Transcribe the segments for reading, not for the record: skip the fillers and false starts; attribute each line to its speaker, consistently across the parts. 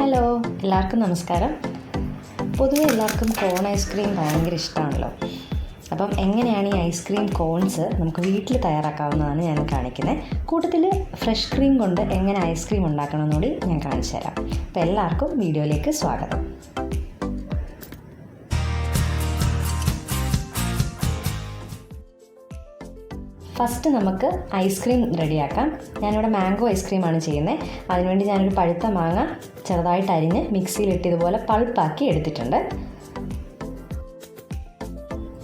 Speaker 1: Hello, എല്ലാവർക്കും നമസ്കാരം. പൊതുവെ എല്ലാവർക്കും കോൺ ഐസ്ക്രീം ഭയങ്കര ഇഷ്ടമാണല്ലോ. അപ്പം എങ്ങനെയാണ് ഈ ഐസ്ക്രീം കോൺസ് നമുക്ക് വീട്ടിൽ തയ്യാറാക്കാവുന്നതാണ് ഞാൻ കാണിക്കുന്നത്. കൂട്ടത്തിൽ ഫ്രഷ് ക്രീം കൊണ്ട് എങ്ങനെ ഐസ്ക്രീം ഉണ്ടാക്കണമെന്നുകൂടി ഞാൻ കാണിച്ചു തരാം. അപ്പോൾ എല്ലാവർക്കും വീഡിയോയിലേക്ക് സ്വാഗതം. ഫസ്റ്റ് നമുക്ക് ഐസ്ക്രീം റെഡിയാക്കാം. ഞാനിവിടെ മാംഗോ ഐസ്ക്രീമാണ് ചെയ്യുന്നത്. അതിനുവേണ്ടി ഞാനൊരു പഴുത്ത മാങ്ങ ചെറുതായിട്ട് അരിഞ്ഞ് മിക്സിയിലിട്ട് ഇതുപോലെ പൾപ്പാക്കി എടുത്തിട്ടുണ്ട്.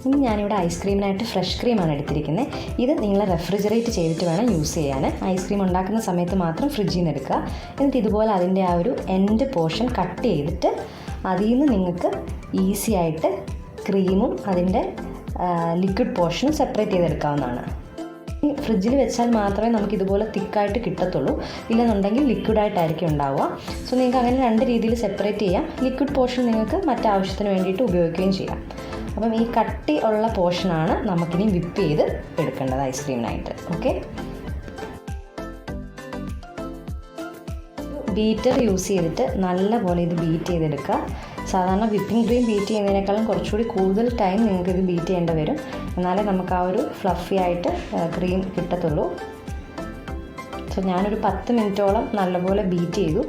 Speaker 1: ഇനി ഞാനിവിടെ ഐസ്ക്രീമിനായിട്ട് ഫ്രഷ് ക്രീമാണ് എടുത്തിരിക്കുന്നത്. ഇത് നിങ്ങൾ റെഫ്രിജറേറ്റ് ചെയ്തിട്ട് വേണം യൂസ് ചെയ്യാൻ. ഐസ്ക്രീം ഉണ്ടാക്കുന്ന സമയത്ത് മാത്രം ഫ്രിഡ്ജിൽ നിന്ന് എടുക്കുക. എന്നിട്ട് ഇതുപോലെ അതിൻ്റെ ആ ഒരു എൻഡ് പോർഷൻ കട്ട് ചെയ്തിട്ട് അതിൽ നിന്ന് നിങ്ങൾക്ക് ഈസി ആയിട്ട് ക്രീമും അതിൻ്റെ ലിക്വിഡ് പോർഷനും സെപ്പറേറ്റ് ചെയ്തെടുക്കാവുന്നതാണ്. ഫ്രിഡ്ജിൽ വെച്ചാൽ മാത്രമേ നമുക്ക് ഇതുപോലെ തിക്കായിട്ട് കിട്ടത്തുള്ളൂ. ഇല്ലെന്നുണ്ടെങ്കിൽ ലിക്വിഡായിട്ടായിരിക്കും ഉണ്ടാവുക. സോ നിങ്ങൾക്ക് അങ്ങനെ രണ്ട് രീതിയിൽ സെപ്പറേറ്റ് ചെയ്യാം. ലിക്വിഡ് പോർഷൻ നിങ്ങൾക്ക് മറ്റാവശ്യത്തിന് വേണ്ടിയിട്ട് ഉപയോഗിക്കുകയും ചെയ്യാം. അപ്പം ഈ കട്ടി ഉള്ള പോർഷനാണ് നമുക്കിനി വിപ്പ് ചെയ്ത് എടുക്കേണ്ടത് ഐസ്ക്രീമിനായിട്ട്. ഓക്കെ, ബീറ്റർ യൂസ് ചെയ്തിട്ട് നല്ലപോലെ ഇത് ബീറ്റ് ചെയ്തെടുക്കുക. സാധാരണ വിപ്പിംഗ് ക്രീം ബീറ്റ് ചെയ്യുന്നതിനേക്കാളും കുറച്ചുകൂടി കൂടുതൽ ടൈം നിങ്ങൾക്കിത് ബീറ്റ് ചെയ്യേണ്ടി വരും. എന്നാലേ നമുക്ക് ആ ഒരു ഫ്ലഫി ആയിട്ട് ക്രീം കിട്ടത്തുള്ളൂ. സോ ഞാനൊരു 10 മിനിറ്റോളം നല്ലപോലെ ബീറ്റ് ചെയ്തു.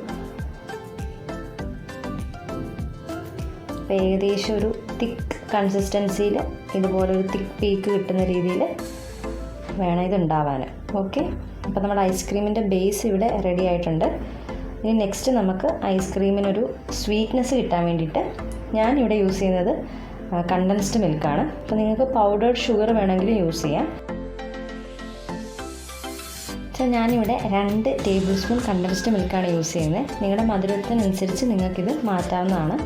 Speaker 1: ഏകദേശം ഒരു തിക്ക് കൺസിസ്റ്റൻസിയിൽ ഇതുപോലൊരു തിക്ക് പീക്ക് കിട്ടുന്ന രീതിയിൽ വേണം ഇതുണ്ടാവാൻ. ഓക്കെ, അപ്പോൾ നമ്മുടെ ഐസ്ക്രീമിൻ്റെ ബേസ് ഇവിടെ റെഡി ആയിട്ടുണ്ട്. ഇനി നെക്സ്റ്റ് നമുക്ക് ഐസ്ക്രീമിനൊരു സ്വീറ്റ്നെസ് കിട്ടാൻ വേണ്ടിയിട്ട് ഞാനിവിടെ യൂസ് ചെയ്യുന്നത് കണ്ടൻസ്ഡ് മിൽക്കാണ്. അപ്പോൾ നിങ്ങൾക്ക് പൗഡേർഡ് ഷുഗർ വേണമെങ്കിലും യൂസ് ചെയ്യാം. സോ ഞാനിവിടെ 2 ടേബിൾ സ്പൂൺ കണ്ടൻസ്ഡ് മിൽക്കാണ് യൂസ് ചെയ്യുന്നത്. നിങ്ങളുടെ മധുരത്തിനനുസരിച്ച് നിങ്ങൾക്കിത് മാറ്റാവുന്നതാണ്.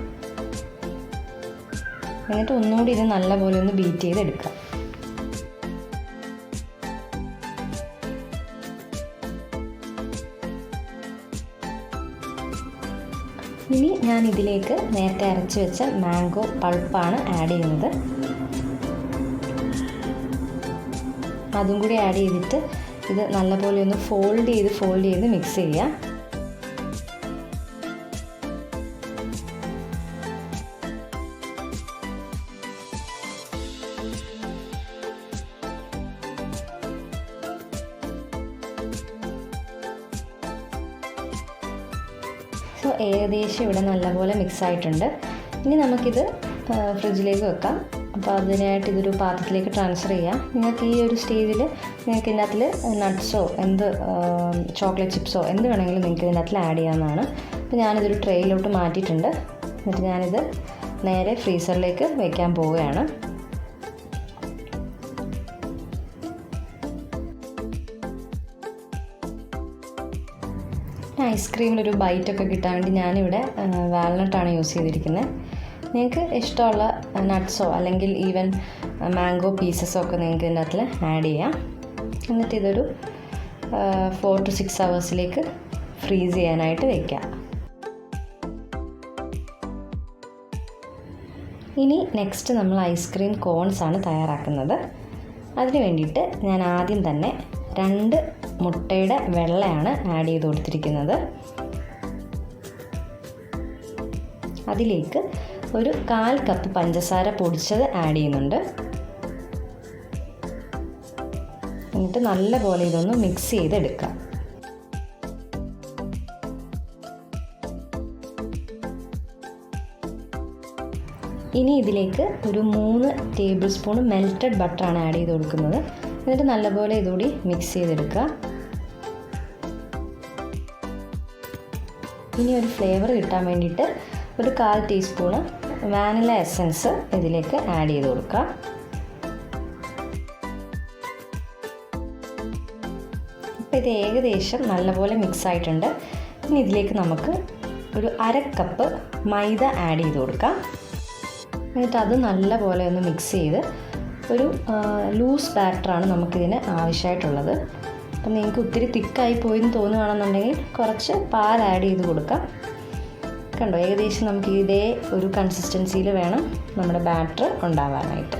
Speaker 1: എന്നിട്ട് ഒന്നുകൂടി ഇത് നല്ലപോലെ ഒന്ന് ബീറ്റ് ചെയ്തെടുക്കുക. ഇനി ഞാൻ ഇതിലേക്ക് നേരത്തെ അരച്ച് വെച്ച മാംഗോ പൾപ്പാണ് ആഡ് ചെയ്യുന്നത്. അതും കൂടി ആഡ് ചെയ്തിട്ട് ഇത് നല്ലപോലെ ഒന്ന് ഫോൾഡ് ചെയ്ത് മിക്സ് ചെയ്യുക. സോ ഏകദേശം ഇവിടെ നല്ലപോലെ മിക്സ് ആയിട്ടുണ്ട്. ഇനി നമുക്കിത് ഫ്രിഡ്ജിലേക്ക് വെക്കാം. അപ്പോൾ അതിനായിട്ട് ഇതൊരു പാത്രത്തിലേക്ക് ട്രാൻസ്ഫർ ചെയ്യാം. നിങ്ങൾക്ക് ഈ ഒരു സ്റ്റേജിൽ നിങ്ങൾക്ക് ഇതിനകത്തിൽ നട്ട്സോ ചോക്ലേറ്റ് ചിപ്സോ എന്ത് വേണമെങ്കിലും നിങ്ങൾക്ക് ഇതിനകത്തിൽ ആഡ് ചെയ്യാവുന്നതാണ്. അപ്പോൾ ഞാനിതൊരു ട്രേയിലോട്ട് മാറ്റിയിട്ടുണ്ട്. എന്നിട്ട് ഞാനിത് നേരെ ഫ്രീസറിലേക്ക് വയ്ക്കാൻ പോവുകയാണ്. ഐസ്ക്രീമിലൊരു ബൈറ്റൊക്കെ കിട്ടാൻ വേണ്ടി ഞാനിവിടെ വാൽനട്ടാണ് യൂസ് ചെയ്തിരിക്കുന്നത്. നിങ്ങൾക്ക് ഇഷ്ടമുള്ള നട്ട്സോ അല്ലെങ്കിൽ ഈവൻ മാംഗോ പീസസോ ഒക്കെ നിങ്ങൾക്ക് ഇതിനകത്തിൽ ആഡ് ചെയ്യാം. എന്നിട്ട് ഇതൊരു 4 to 6 hours ഫ്രീസ് ചെയ്യാനായിട്ട് വയ്ക്കാം. ഇനി നെക്സ്റ്റ് നമ്മൾ ഐസ്ക്രീം കോൺസ് ആണ് തയ്യാറാക്കുന്നത്. അതിന് വേണ്ടിയിട്ട് ഞാൻ ആദ്യം തന്നെ 2 മുട്ടയുടെ വെള്ളയാണ് ആഡ് ചെയ്ത് കൊടുത്തിരിക്കുന്നത്. അതിലേക്ക് ഒരു 1/4 കപ്പ് പഞ്ചസാര പൊടിച്ചത് ആഡ് ചെയ്യുന്നുണ്ട്. എന്നിട്ട് നല്ലപോലെ ഇതൊന്ന് മിക്സ് ചെയ്തെടുക്കാം. ഇനി ഇതിലേക്ക് ഒരു 3 ടേബിൾ സ്പൂൺ മെൽറ്റഡ് ബട്ടറാണ് ആഡ് ചെയ്ത് കൊടുക്കുന്നത്. എന്നിട്ട് നല്ലപോലെ ഇതുകൂടി മിക്സ് ചെയ്തെടുക്കുക. ഇനി ഒരു ഫ്ലേവർ കിട്ടാൻ വേണ്ടിയിട്ട് ഒരു 1/4 ടീസ്പൂണ് വാനില എസൻസ് ഇതിലേക്ക് ആഡ് ചെയ്ത് കൊടുക്കുക. അപ്പോൾ ഇത് ഏകദേശം നല്ലപോലെ മിക്സ് ആയിട്ടുണ്ട്. ഇനി ഇതിലേക്ക് നമുക്ക് ഒരു 1/2 കപ്പ് മൈദ ആഡ് ചെയ്ത് കൊടുക്കാം. എന്നിട്ട് അത് നല്ലപോലെ ഒന്ന് മിക്സ് ചെയ്ത് ഒരു ലൂസ് ബാറ്ററാണ് നമുക്കിതിന് ആവശ്യമായിട്ടുള്ളത്. അപ്പം നിങ്ങൾക്ക് ഒത്തിരി തിക്കായി പോയെന്ന് തോന്നുകയാണെന്നുണ്ടെങ്കിൽ കുറച്ച് പാൽ ആഡ് ചെയ്ത് കൊടുക്കാം. കണ്ടോ, ഏകദേശം നമുക്ക് ഇതേ ഒരു കൺസിസ്റ്റൻസിയിൽ വേണം നമ്മുടെ ബാറ്റർ ഉണ്ടാവാനായിട്ട്.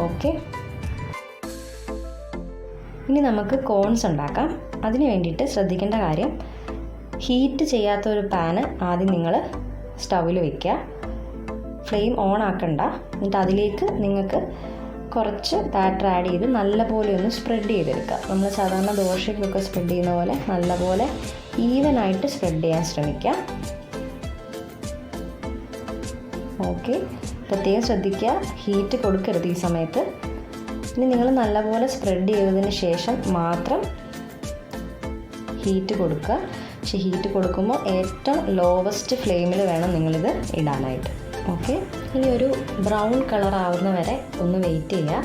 Speaker 1: ഓക്കെ, ഇനി നമുക്ക് കോൺസ് ഉണ്ടാക്കാം. അതിന് വേണ്ടിയിട്ട് ശ്രദ്ധിക്കേണ്ട കാര്യം, ഹീറ്റ് ചെയ്യാത്ത ഒരു പാന് ആദ്യം നിങ്ങൾ സ്റ്റൗവിൽ വയ്ക്കുക. ഫ്ലെയിം ഓൺ ആക്കണ്ട. എന്നിട്ട് അതിലേക്ക് നിങ്ങൾക്ക് കുറച്ച് ബാറ്റർ ആഡ് ചെയ്ത് നല്ലപോലെ ഒന്ന് സ്പ്രെഡ് ചെയ്തെടുക്കുക. നമ്മൾ സാധാരണ ദോശയ്ക്കൊക്കെ സ്പ്രെഡ് ചെയ്യുന്ന പോലെ നല്ലപോലെ ഈവനായിട്ട് സ്പ്രെഡ് ചെയ്യാൻ ശ്രമിക്കുക. ഓക്കെ, പ്രത്യേകം ശ്രദ്ധിക്കുക, ഹീറ്റ് കൊടുക്കരുത് ഈ സമയത്ത്. ഇനി നിങ്ങൾ നല്ലപോലെ സ്പ്രെഡ് ചെയ്തതിന് ശേഷം മാത്രം ഹീറ്റ് കൊടുക്കുക. പക്ഷേ ഹീറ്റ് കൊടുക്കുമ്പോൾ ഏറ്റവും ലോവസ്റ്റ് ഫ്ലെയിമിൽ വേണം നിങ്ങളിത് ഇടാനായിട്ട്. ഓക്കെ, ഇനി ഒരു ബ്രൗൺ കളർ ആവുന്ന വരെ ഒന്ന് വെയിറ്റ് ചെയ്യുക.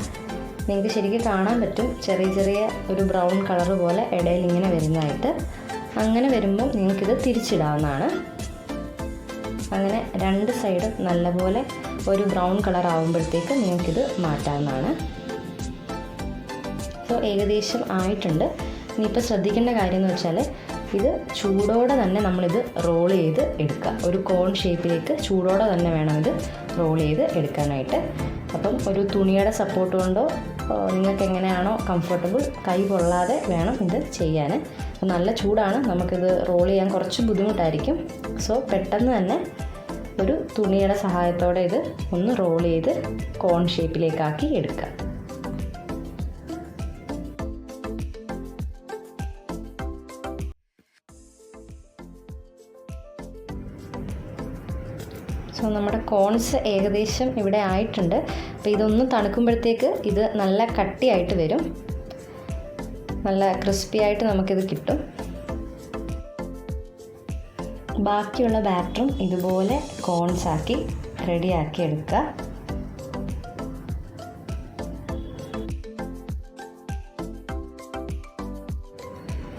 Speaker 1: നിങ്ങൾക്ക് ശരിക്കും കാണാൻ പറ്റും ചെറിയ ചെറിയ ഒരു ബ്രൗൺ കളർ പോലെ ഇടയിൽ ഇങ്ങനെ വരുന്നതായിട്ട്. അങ്ങനെ വരുമ്പം നിങ്ങൾക്കിത് തിരിച്ചിടാവുന്നതാണ്. അങ്ങനെ രണ്ട് സൈഡും നല്ലപോലെ ഒരു ബ്രൗൺ കളർ ആകുമ്പോഴത്തേക്ക് നിങ്ങൾക്കിത് മാറ്റാവുന്നതാണ്. സോ ഏകദേശം ആയിട്ടുണ്ട്. ഇനിയിപ്പോൾ ശ്രദ്ധിക്കേണ്ട കാര്യം എന്ന് വെച്ചാൽ ഇത് ചൂടോടെ തന്നെ നമ്മളിത് റോൾ ചെയ്ത് എടുക്കുക. ഒരു കോൺ ഷേപ്പിലേക്ക് ചൂടോടെ തന്നെ വേണം ഇത് റോൾ ചെയ്ത് എടുക്കാനായിട്ട്. അപ്പം ഒരു തുണിയുടെ സപ്പോർട്ട് കൊണ്ടോ നിങ്ങൾക്ക് എങ്ങനെയാണോ കംഫർട്ടബിൾ, കൈ പൊള്ളാതെ വേണം ഇത് ചെയ്യാൻ. അപ്പോൾ നല്ല ചൂടാണ്, നമുക്കിത് റോൾ ചെയ്യാൻ കുറച്ച് ബുദ്ധിമുട്ടായിരിക്കും. സോ പെട്ടെന്ന് തന്നെ ഒരു തുണിയുടെ സഹായത്തോടെ ഇത് ഒന്ന് റോൾ ചെയ്ത് കോൺ ഷേപ്പിലേക്കാക്കി എടുക്കുക. സോ നമ്മുടെ കോൺസ് ഏകദേശം ഇവിടെ ആയിട്ടുണ്ട്. അപ്പോൾ ഇതൊന്ന് തണുക്കുമ്പോഴത്തേക്ക് ഇത് നല്ല കട്ടിയായിട്ട് വരും, നല്ല ക്രിസ്പി ആയിട്ട് നമുക്കിത് കിട്ടും. ബാക്കിയുള്ള ബാറ്ററും ഇതുപോലെ കോൺസ് ആക്കി റെഡിയാക്കി എടുക്കുക.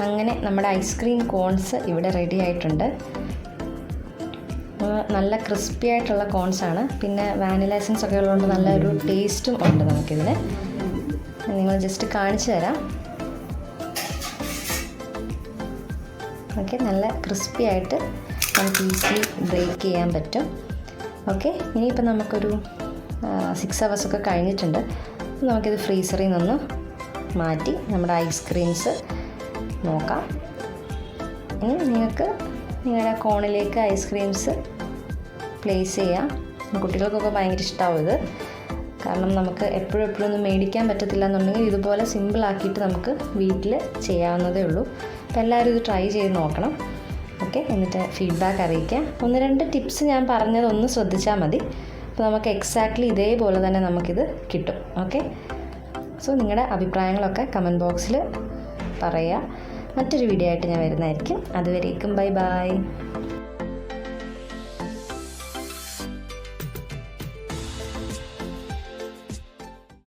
Speaker 1: അങ്ങനെ നമ്മുടെ ഐസ്ക്രീം കോൺസ് ഇവിടെ റെഡി ആയിട്ടുണ്ട്. നല്ല ക്രിസ്പി ആയിട്ടുള്ള കോൺസാണ്. പിന്നെ വാനില എസൻസ് ഒക്കെ ഉള്ളതുകൊണ്ട് നല്ലൊരു ടേസ്റ്റും ഉണ്ട് നമുക്കിതിന്. നിങ്ങൾ ജസ്റ്റ് കാണിച്ചു തരാം. ഓക്കെ, നല്ല ക്രിസ്പി ആയിട്ട് നമുക്ക് ഈസിലി ബ്രേക്ക് ചെയ്യാൻ പറ്റും. ഓക്കെ, ഇനിയിപ്പോൾ നമുക്കൊരു 6 hours ഒക്കെ കഴിഞ്ഞിട്ടുണ്ട്. നമുക്കിത് ഫ്രീസറിൽ നിന്ന് മാറ്റി നമ്മുടെ ഐസ്ക്രീംസ് നോക്കാം. ഇനി നിങ്ങൾക്ക് നിങ്ങളുടെ കോണിലേക്ക് ഐസ്ക്രീംസ് പ്ലേസ് ചെയ്യാം. കുട്ടികൾക്കൊക്കെ ഭയങ്കര ഇഷ്ടമാവും ഇത്. കാരണം നമുക്ക് എപ്പോഴും ഒന്നും മേടിക്കാൻ പറ്റത്തില്ല എന്നുണ്ടെങ്കിൽ ഇതുപോലെ സിമ്പിളാക്കിയിട്ട് നമുക്ക് വീട്ടിൽ ചെയ്യാവുന്നതേ ഉള്ളൂ. അപ്പോൾ എല്ലാവരും ഇത് ട്രൈ ചെയ്ത് നോക്കണം. ഓക്കെ, എന്നിട്ട് ഫീഡ്ബാക്ക് അറിയിക്കാം. 1-2 ടിപ്സ് ഞാൻ പറഞ്ഞത് ഒന്ന് ശ്രദ്ധിച്ചാൽ മതി. അപ്പോൾ നമുക്ക് എക്സാക്ട്ലി ഇതേപോലെ തന്നെ നമുക്കിത് കിട്ടും. ഓക്കെ, സോ നിങ്ങളുടെ അഭിപ്രായങ്ങളൊക്കെ കമൻറ്റ് ബോക്സിൽ പറയുക. മറ്റൊരു വീഡിയോ ആയിട്ട് ഞാൻ വരുന്നതായിരിക്കും. അതുവരേക്കും ബൈ ബൈ.